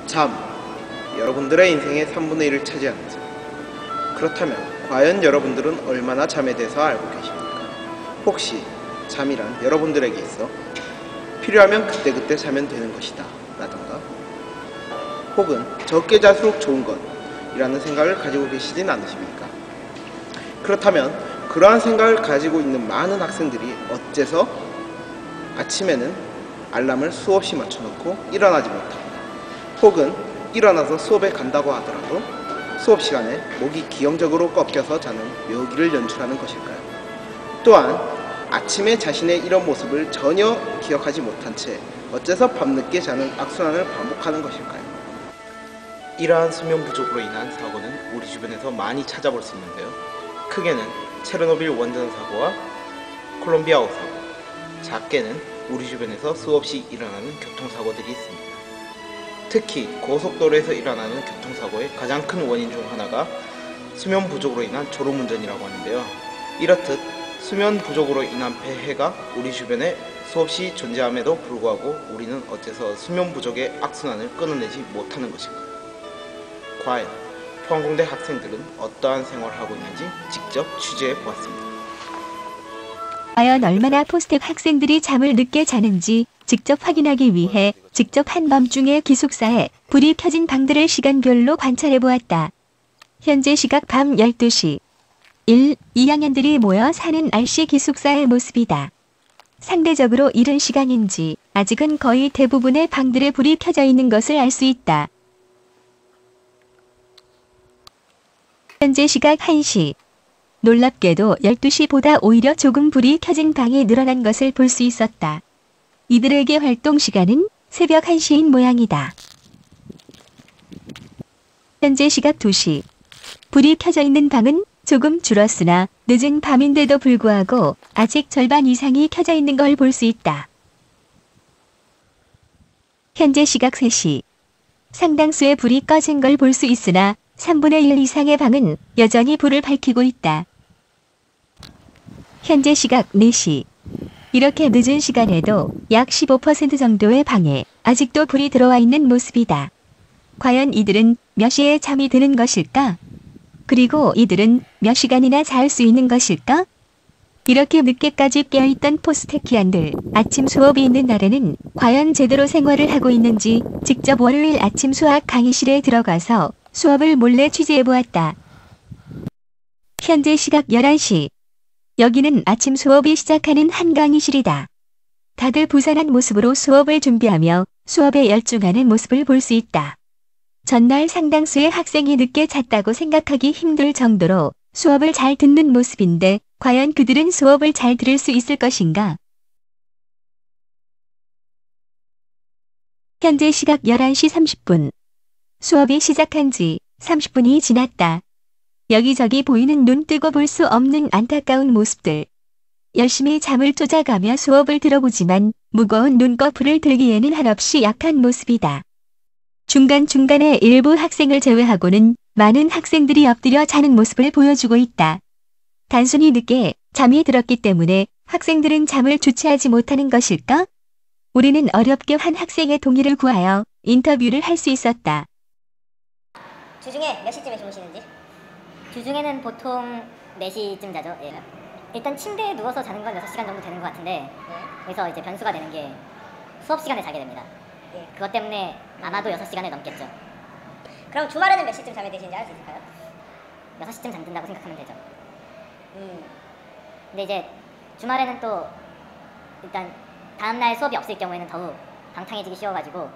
잠, 여러분들의 인생의 3분의 1을 차지하는지. 그렇다면 과연 여러분들은 얼마나 잠에 대해서 알고 계십니까? 혹시 잠이란 여러분들에게 있어 필요하면 그때그때 자면 되는 것이다 라던가, 혹은 적게 잘수록 좋은 것 이라는 생각을 가지고 계시진 않으십니까? 그렇다면 그러한 생각을 가지고 있는 많은 학생들이 어째서 아침에는 알람을 수없이 맞춰놓고 일어나지 못합니다. 혹은 일어나서 수업에 간다고 하더라도 수업 시간에 목이 기형적으로 꺾여서 자는 묘기를 연출하는 것일까요? 또한 아침에 자신의 이런 모습을 전혀 기억하지 못한 채 어째서 밤늦게 자는 악순환을 반복하는 것일까요? 이러한 수면 부족으로 인한 사고는 우리 주변에서 많이 찾아볼 수 있는데요. 크게는 체르노빌 원전 사고와 콜롬비아호 사고, 작게는 우리 주변에서 수없이 일어나는 교통사고들이 있습니다. 특히 고속도로에서 일어나는 교통사고의 가장 큰 원인 중 하나가 수면 부족으로 인한 졸음운전이라고 하는데요. 이렇듯 수면 부족으로 인한 폐해가 우리 주변에 수없이 존재함에도 불구하고 우리는 어째서 수면 부족의 악순환을 끊어내지 못하는 것일까요? 과연 포항공대 학생들은 어떠한 생활을 하고 있는지 직접 취재해 보았습니다. 과연 얼마나 포스텍 학생들이 잠을 늦게 자는지 직접 확인하기 위해 직접 한밤중에 기숙사에 불이 켜진 방들을 시간별로 관찰해 보았다. 현재 시각 밤 12시. 1. 2학년들이 모여 사는 RC 기숙사의 모습이다. 상대적으로 이른 시간인지 아직은 거의 대부분의 방들에 불이 켜져 있는 것을 알 수 있다. 현재 시각 1시. 놀랍게도 12시보다 오히려 조금 불이 켜진 방이 늘어난 것을 볼 수 있었다. 이들에게 활동 시간은 새벽 1시인 모양이다. 현재 시각 2시. 불이 켜져 있는 방은 조금 줄었으나 늦은 밤인데도 불구하고 아직 절반 이상이 켜져 있는 걸 볼 수 있다. 현재 시각 3시. 상당수의 불이 꺼진 걸 볼 수 있으나 3분의 1 이상의 방은 여전히 불을 밝히고 있다. 현재 시각 4시. 이렇게 늦은 시간에도 약 15% 정도의 방에 아직도 불이 들어와 있는 모습이다. 과연 이들은 몇 시에 잠이 드는 것일까? 그리고 이들은 몇 시간이나 잘 수 있는 것일까? 이렇게 늦게까지 깨어있던 포스테키안들, 아침 수업이 있는 날에는 과연 제대로 생활을 하고 있는지 직접 월요일 아침 수학 강의실에 들어가서 수업을 몰래 취재해보았다. 현재 시각 11시. 여기는 아침 수업이 시작하는 한 강의실이다. 다들 부산한 모습으로 수업을 준비하며 수업에 열중하는 모습을 볼 수 있다. 전날 상당수의 학생이 늦게 잤다고 생각하기 힘들 정도로 수업을 잘 듣는 모습인데 과연 그들은 수업을 잘 들을 수 있을 것인가? 현재 시각 11시 30분. 수업이 시작한 지 30분이 지났다. 여기저기 보이는 눈 뜨고 볼 수 없는 안타까운 모습들. 열심히 잠을 쫓아가며 수업을 들어보지만 무거운 눈꺼풀을 들기에는 한없이 약한 모습이다. 중간중간에 일부 학생을 제외하고는 많은 학생들이 엎드려 자는 모습을 보여주고 있다. 단순히 늦게 잠이 들었기 때문에 학생들은 잠을 주체하지 못하는 것일까? 우리는 어렵게 한 학생의 동의를 구하여 인터뷰를 할 수 있었다. 주중에 몇 시쯤에 주무시는지? 주중에는 보통 4시쯤 자죠. 예. 일단 침대에 누워서 자는 건 6시간 정도 되는 것 같은데 그래서 이제 변수가 되는 게 수업 시간에 자게 됩니다. 예. 그것 때문에 아마도 6시간을 넘겠죠. 그럼 주말에는 몇 시쯤 잠에 드시는지 알 수 있을까요? 6시쯤 잠든다고 생각하면 되죠. 근데 이제 주말에는 또 일단 다음날 수업이 없을 경우에는 더욱 방탕해지기 쉬워가지고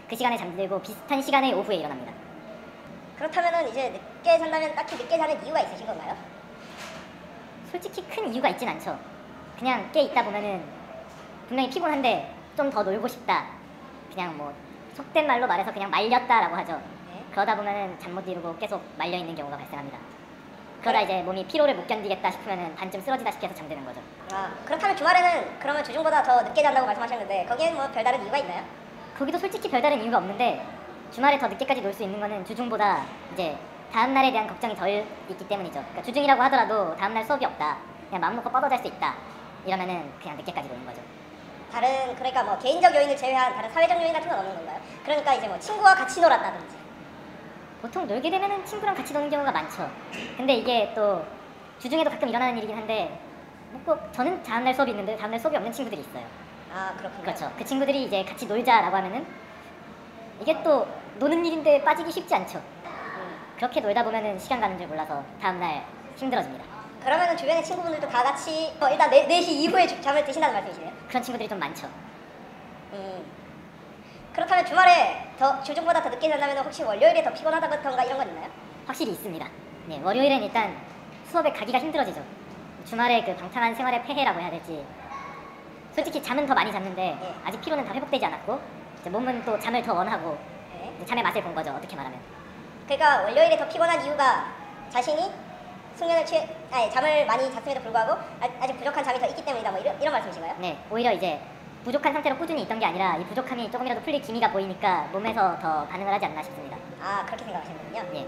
그 시간에 잠들고 비슷한 시간에 오후에 일어납니다. 그렇다면은 이제 늦게 잔다면 딱히 늦게 자는 이유가 있으신 건가요? 솔직히 큰 이유가 있진 않죠. 그냥 깨 있다 보면은 분명히 피곤한데 좀 더 놀고 싶다. 그냥 뭐 속된 말로 말해서 그냥 말렸다라고 하죠. 네. 그러다 보면은 잠 못 이루고 계속 말려있는 경우가 발생합니다. 그러다 이제 몸이 피로를 못 견디겠다 싶으면은 반쯤 쓰러지다시피 해서 잠드는 거죠. 아, 그렇다면 주말에는 그러면 주중보다 더 늦게 잔다고 말씀하셨는데 거기엔 뭐 별다른 이유가 있나요? 거기도 솔직히 별다른 이유가 없는데 주말에 더 늦게까지 놀 수 있는 거는 주중보다 이제 다음날에 대한 걱정이 덜 있기 때문이죠. 그러니까 주중이라고 하더라도 다음날 수업이 없다, 그냥 마음 놓고 뻗어 잘 수 있다 이러면은 그냥 늦게까지 노는 거죠. 다른 그러니까 뭐 개인적 요인을 제외한 다른 사회적 요인 같은 건 없는 건가요? 그러니까 이제 뭐 친구와 같이 놀았다든지. 보통 놀게 되면은 친구랑 같이 노는 경우가 많죠. 근데 이게 또 주중에도 가끔 일어나는 일이긴 한데 뭐 꼭 저는 다음날 수업이 있는데 다음날 수업이 없는 친구들이 있어요. 아 그렇군요. 그렇죠. 그 친구들이 이제 같이 놀자라고 하면은 이게 또 노는 일인데 빠지기 쉽지 않죠. 그렇게 놀다 보면은 시간 가는 줄 몰라서 다음날 힘들어집니다. 그러면은 주변의 친구분들도 다 같이 일단 4시 이후에 잠을 드신다는 말씀이시네요? 그런 친구들이 좀 많죠. 그렇다면 주말에 주중보다 더 늦게 잔다면 혹시 월요일에 더 피곤하다던가 이런 건 있나요? 확실히 있습니다. 네, 월요일엔 일단 수업에 가기가 힘들어지죠. 주말에 그 방탕한 생활의 폐해라고 해야 될지. 솔직히 잠은 더 많이 잤는데 네. 아직 피로는 다 회복되지 않았고 이제 몸은 또 잠을 더 원하고 네. 이제 잠의 맛을 본 거죠. 어떻게 말하면. 그러니까 월요일에 더 피곤한 이유가 자신이 잠을 많이 잤음에도 불구하고 아직 부족한 잠이 더 있기 때문이다 뭐 이런 말씀이신가요? 네, 오히려 이제 부족한 상태로 꾸준히 있던 게 아니라 이 부족함이 조금이라도 풀릴 기미가 보이니까 몸에서 더 반응을 하지 않나 싶습니다. 아 그렇게 생각하시는군요. 네.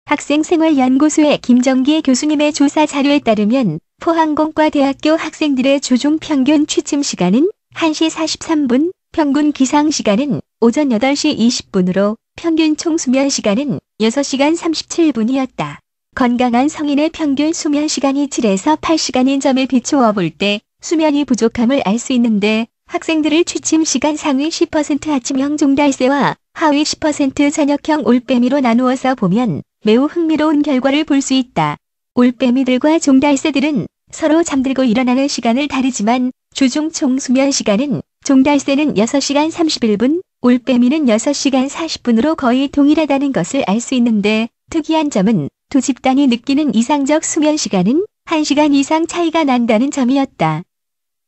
학생생활연구소의 김정기 교수님의 조사 자료에 따르면 포항공과대학교 학생들의 조중 평균 취침 시간은 1시 43분, 평균 기상 시간은 오전 8시 20분으로 평균 총 수면 시간은 6시간 37분이었다. 건강한 성인의 평균 수면 시간이 7에서 8시간인 점을 비추어 볼 때 수면이 부족함을 알 수 있는데 학생들의 취침 시간 상위 10% 아침형 종달새와 하위 10% 저녁형 올빼미로 나누어서 보면 매우 흥미로운 결과를 볼 수 있다. 올빼미들과 종달새들은 서로 잠들고 일어나는 시간을 다르지만 주중 총 수면 시간은 종달새는 6시간 31분, 올빼미는 6시간 40분으로 거의 동일하다는 것을 알 수 있는데 특이한 점은 두 집단이 느끼는 이상적 수면 시간은 1시간 이상 차이가 난다는 점이었다.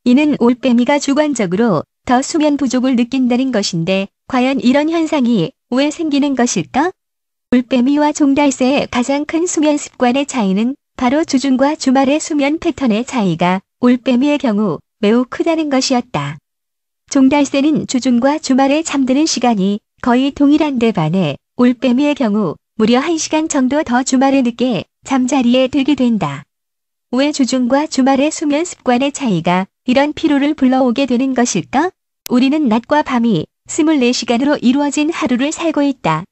이는 올빼미가 주관적으로 더 수면 부족을 느낀다는 것인데 과연 이런 현상이 왜 생기는 것일까? 올빼미와 종달새의 가장 큰 수면 습관의 차이는 바로 주중과 주말의 수면 패턴의 차이가 올빼미의 경우 매우 크다는 것이었다. 종달새는 주중과 주말에 잠드는 시간이 거의 동일한데 반해 올빼미의 경우 무려 1시간 정도 더 주말에 늦게 잠자리에 들게 된다. 왜 주중과 주말의 수면 습관의 차이가 이런 피로를 불러오게 되는 것일까? 우리는 낮과 밤이 24시간으로 이루어진 하루를 살고 있다.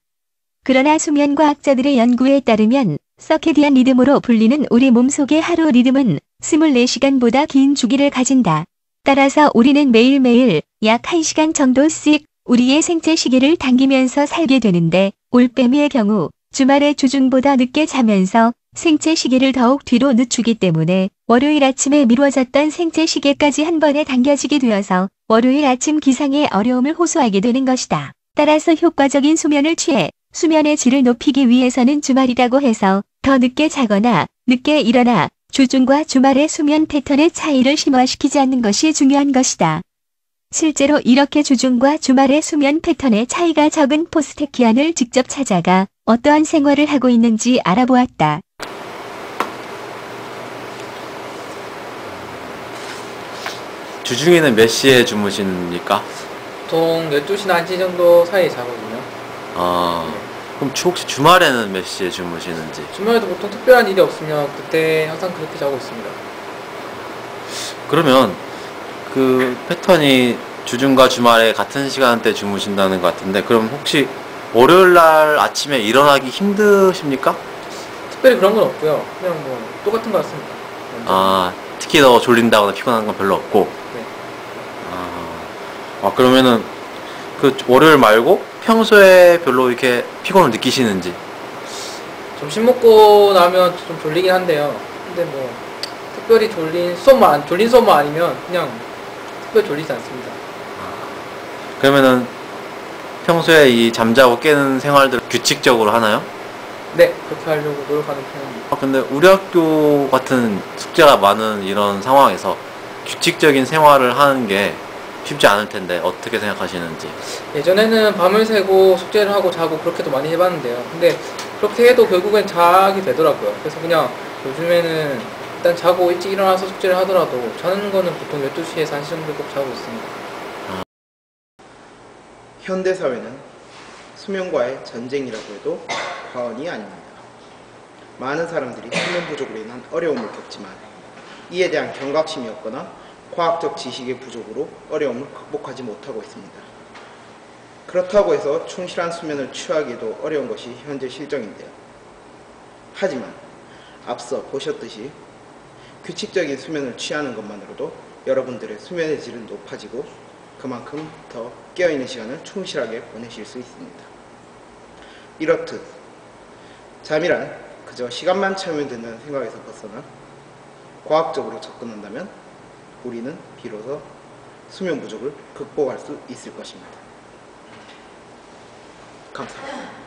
그러나 수면과학자들의 연구에 따르면 서케디안 리듬으로 불리는 우리 몸속의 하루 리듬은 24시간보다 긴 주기를 가진다. 따라서 우리는 매일매일 약 1시간 정도씩 우리의 생체 시계를 당기면서 살게 되는데 올빼미의 경우 주말에 주중보다 늦게 자면서 생체 시계를 더욱 뒤로 늦추기 때문에 월요일 아침에 미뤄졌던 생체 시계까지 한 번에 당겨지게 되어서 월요일 아침 기상에 어려움을 호소하게 되는 것이다. 따라서 효과적인 수면을 취해 수면의 질을 높이기 위해서는 주말이라고 해서 더 늦게 자거나 늦게 일어나 주중과 주말의 수면 패턴의 차이를 심화시키지 않는 것이 중요한 것이다. 실제로 이렇게 주중과 주말의 수면 패턴의 차이가 적은 포스테키안을 직접 찾아가 어떠한 생활을 하고 있는지 알아보았다. 주중에는 몇 시에 주무십니까? 보통 12시나 1시 정도 사이에 자거든요. 그럼 혹시 주말에는 몇 시에 주무시는지? 주말에도 보통 특별한 일이 없으면 그때 항상 그렇게 자고 있습니다. 그러면 그 패턴이 주중과 주말에 같은 시간대 주무신다는 것 같은데 그럼 혹시 월요일날 아침에 일어나기 힘드십니까? 특별히 그런 건 없고요. 그냥 뭐 똑같은 것 같습니다. 특히 더 졸린다거나 피곤한 건 별로 없고. 네. 그러면은 그 월요일 말고 평소에 별로 이렇게 피곤을 느끼시는지? 점심 먹고 나면 좀 졸리긴 한데요. 근데 뭐 특별히 졸린 수업만 아니면 그냥 특별히 졸리지 않습니다. 그러면은 평소에 이 잠자고 깨는 생활들 규칙적으로 하나요? 네, 그렇게 하려고 노력하는 편입니다. 근데 우리 학교 같은 숙제가 많은 이런 상황에서 규칙적인 생활을 하는 게 쉽지 않을 텐데 어떻게 생각하시는지? 예전에는 밤을 새고 숙제를 하고 자고 그렇게도 많이 해봤는데요. 근데 그렇게 해도 결국엔 자게 되더라고요. 그래서 그냥 요즘에는 일단 자고 일찍 일어나서 숙제를 하더라도 자는 거는 보통 12시에서 1시 정도 꼭 자고 있습니다. 현대사회는 수면과의 전쟁이라고 해도 과언이 아닙니다. 많은 사람들이 수면 부족으로 인한 어려움을 겪지만 이에 대한 경각심이 없거나 과학적 지식의 부족으로 어려움을 극복하지 못하고 있습니다. 그렇다고 해서 충실한 수면을 취하기도 어려운 것이 현재 실정인데요. 하지만 앞서 보셨듯이 규칙적인 수면을 취하는 것만으로도 여러분들의 수면의 질은 높아지고 그만큼 더 깨어있는 시간을 충실하게 보내실 수 있습니다. 이렇듯 잠이란 그저 시간만 채우면 된다는 생각에서 벗어나 과학적으로 접근한다면 우리는 비로소 수면 부족을 극복할 수 있을 것입니다. 감사합니다.